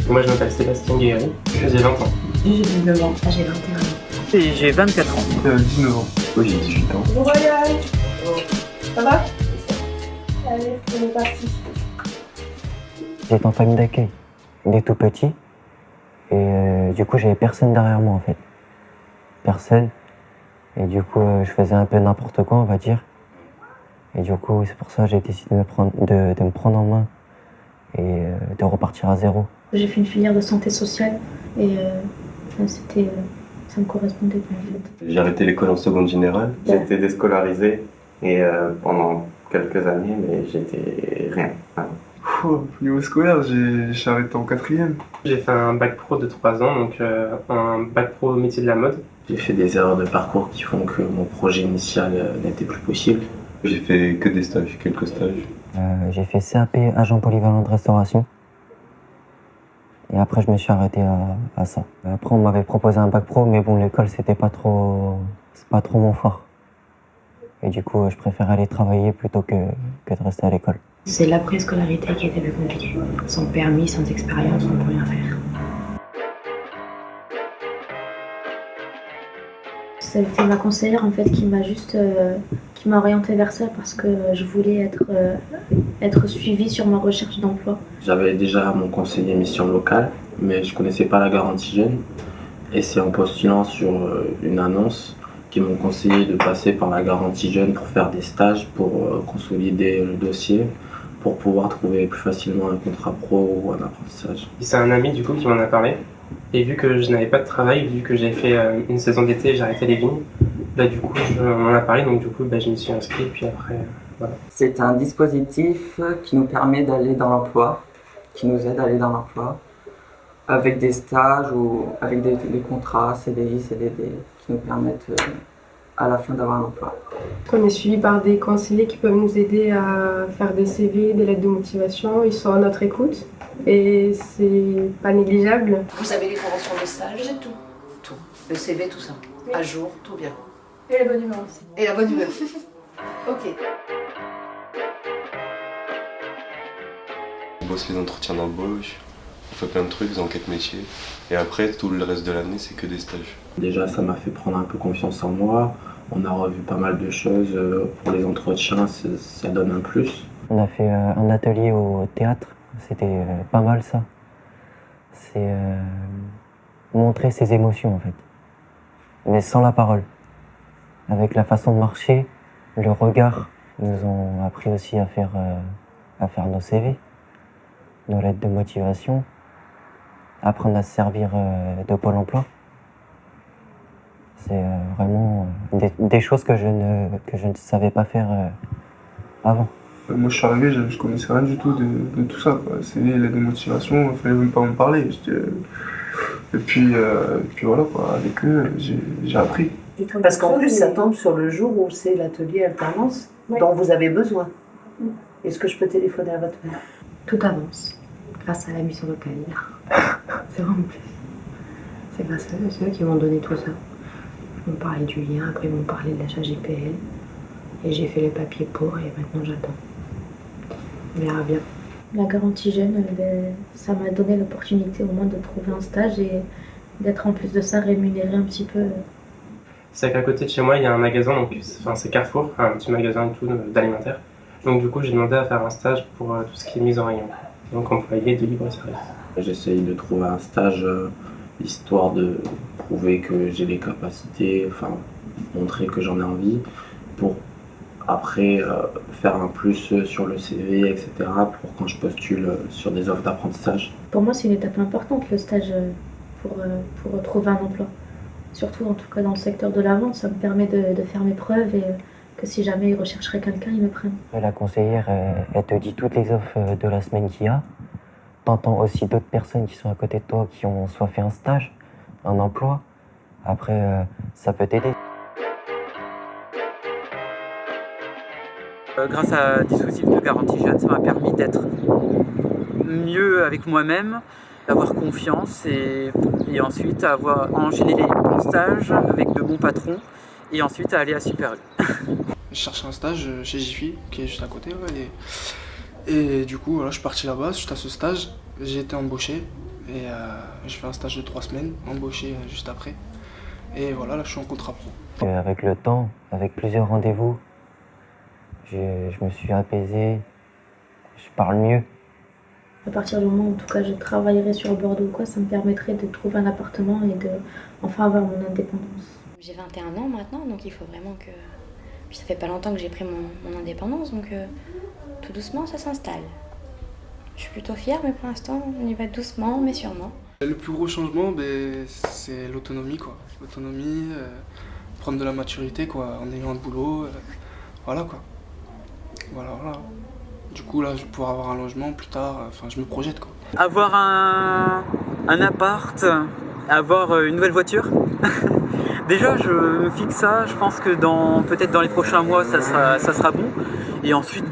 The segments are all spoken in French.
Moi je m'appelle Sébastien Guéry, j'ai 20 ans. J'ai 19 ans. J'ai 21 ans. Et j'ai 24 ans. 19 ans. Oui, j'ai 18 ans. Bon voyage. Ça va? Allez, on est parti. J'étais en famille d'accueil, dès tout petit. Et du coup, j'avais personne derrière moi, en fait. Personne. Et du coup, je faisais un peu n'importe quoi, on va dire. Et du coup, c'est pour ça que j'ai décidé de me prendre en main et de repartir à zéro. J'ai fait une filière de santé sociale et ça me correspondait bien, en fait. J'ai arrêté l'école en seconde générale. J'ai été déscolarisé et pendant quelques années, mais j'étais rien. Niveau scolaire, j'ai arrêté en 4e. J'ai fait un bac pro de 3 ans, donc un bac pro métier de la mode. J'ai fait des erreurs de parcours qui font que mon projet initial n'était plus possible. J'ai fait que des stages, quelques stages. J'ai fait CAP agent polyvalent de restauration. Et après, je me suis arrêté à ça. Après, on m'avait proposé un bac pro, mais bon, l'école, c'est pas trop mon fort. Et du coup, je préfère aller travailler plutôt que de rester à l'école. C'est l'après-scolarité qui était plus compliquée. Sans permis, sans expérience, on ne peut rien faire. Ça a été ma conseillère en fait qui m'a orientée vers ça parce que je voulais être suivie sur ma recherche d'emploi. J'avais déjà mon conseiller mission locale, mais je connaissais pas la garantie jeune. Et c'est en postulant sur une annonce qu'ils m'ont conseillé de passer par la garantie jeune pour faire des stages, pour consolider le dossier, pour pouvoir trouver plus facilement un contrat pro ou un apprentissage. C'est un ami du coup qui m'en a parlé. Et vu que je n'avais pas de travail, vu que j'ai fait une saison d'été, j'ai arrêté les vignes, du coup on m'en a parlé, donc du coup je me suis inscrit, puis après voilà. C'est un dispositif qui nous permet d'aller dans l'emploi, qui nous aide à aller dans l'emploi, avec des stages ou avec des contrats CDI, CDD, qui nous permettent à la fin d'avoir un emploi. On est suivi par des conseillers qui peuvent nous aider à faire des CV, des lettres de motivation. Ils sont à notre écoute et c'est pas négligeable. Vous avez les conventions de stage? J'ai tout. Tout. Le CV, tout ça. Oui. À jour, tout bien. Et la bonne humeur aussi. Et la bonne humeur. Ok. On bosse les entretiens d'embauche, on fait plein de trucs, des enquêtes métiers. Et après, tout le reste de l'année, c'est que des stages. Déjà, ça m'a fait prendre un peu confiance en moi. On a revu pas mal de choses. Pour les entretiens, ça donne un plus. On a fait un atelier au théâtre, c'était pas mal ça. C'est montrer ses émotions en fait, mais sans la parole. Avec la façon de marcher, le regard, ils nous ont appris aussi à faire nos CV, nos lettres de motivation, apprendre à se servir de Pôle emploi. C'est vraiment des choses que je ne savais pas faire avant. Moi, je suis arrivé, je connaissais rien du tout de tout ça. C'est les lettres de motivation, il fallait même pas me parler. Et puis voilà, quoi. Avec eux, j'ai appris. Parce qu'en plus, ça tombe sur le jour où c'est l'atelier alternance dont vous avez besoin. Est-ce que je peux téléphoner à votre mère? Tout avance grâce à la mission locale. C'est vraiment plus. C'est grâce à eux, c'est eux qui m'ont donné tout ça. Ils m'ont parlé du lien, après ils m'ont parlé de l'achat GPL. Et j'ai fait les papiers pour et maintenant j'attends. On verra bien. La garantie jeune, ça m'a donné l'opportunité au moins de trouver un stage et d'être en plus de ça rémunéré un petit peu. C'est qu'à côté de chez moi il y a un magasin, donc c'est Carrefour, un petit magasin et tout d'alimentaire. Donc du coup j'ai demandé à faire un stage pour tout ce qui est mise en rayon. Donc employé de libre-service. J'essaye de trouver un stage histoire de prouver que j'ai les capacités, enfin montrer que j'en ai envie pour après faire un plus sur le CV, etc. pour quand je postule sur des offres d'apprentissage. Pour moi c'est une étape importante le stage pour trouver un emploi. Surtout en tout cas dans le secteur de la vente, ça me permet de faire mes preuves et que si jamais ils rechercheraient quelqu'un, ils me prennent. La conseillère, elle te dit toutes les offres de la semaine qu'il y a. T'entends aussi d'autres personnes qui sont à côté de toi qui ont soit fait un stage, un emploi. Après, ça peut t'aider. Grâce à un dispositif de garantie jeune, ça m'a permis d'être mieux avec moi-même, d'avoir confiance et ensuite enchaîner les bons stages avec de bons patrons et ensuite aller à Super U. Je cherchais un stage chez Jiffy, qui est juste à côté. Là, et du coup, voilà, je suis parti là-bas, suite à ce stage, j'ai été embauché. Et j'ai fait un stage de 3 semaines, embauché juste après. Et voilà, là je suis en contrat pro. Avec le temps, avec plusieurs rendez-vous, je me suis apaisé, je parle mieux. À partir du moment où en tout cas je travaillerai sur Bordeaux, quoi, ça me permettrait de trouver un appartement et de enfin avoir mon indépendance. J'ai 21 ans maintenant, donc il faut vraiment que... Puis ça fait pas longtemps que j'ai pris mon indépendance, donc tout doucement ça s'installe. Je suis plutôt fière, mais pour l'instant on y va doucement mais sûrement. Le plus gros changement, c'est l'autonomie, quoi. L'autonomie, prendre de la maturité, quoi, en ayant un boulot, voilà, quoi. Voilà. Du coup, là, je vais pouvoir avoir un logement plus tard, enfin, je me projette, quoi. Avoir un appart, avoir une nouvelle voiture. Déjà, je me fixe ça, je pense que peut-être dans les prochains mois, ça sera bon. Et ensuite,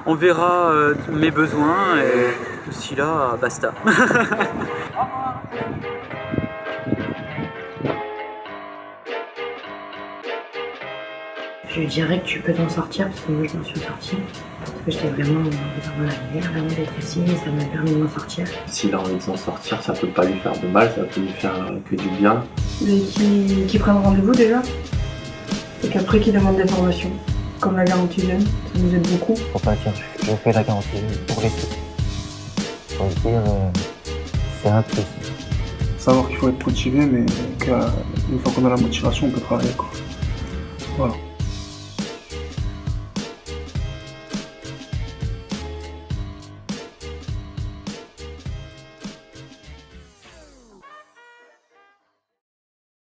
on verra mes besoins et d'ici là, basta. Je dirais que tu peux t'en sortir parce que moi je m'en suis sortie. Parce que j'étais vraiment dans la galère, vraiment d'être ici et ça m'a permis de m'en sortir. S'il a envie de s'en sortir, ça peut pas lui faire de mal, ça peut lui faire que du bien. Mais qui prennent rendez-vous déjà et qu'après qui demandent des formations, comme la garantie jeune, ça nous aide beaucoup. Faut pas dire je fais la garantie pour les tout. Faut se dire c'est un plus. Savoir qu'il faut être motivé, mais qu'une fois qu'on a la motivation, on peut travailler, quoi. Voilà.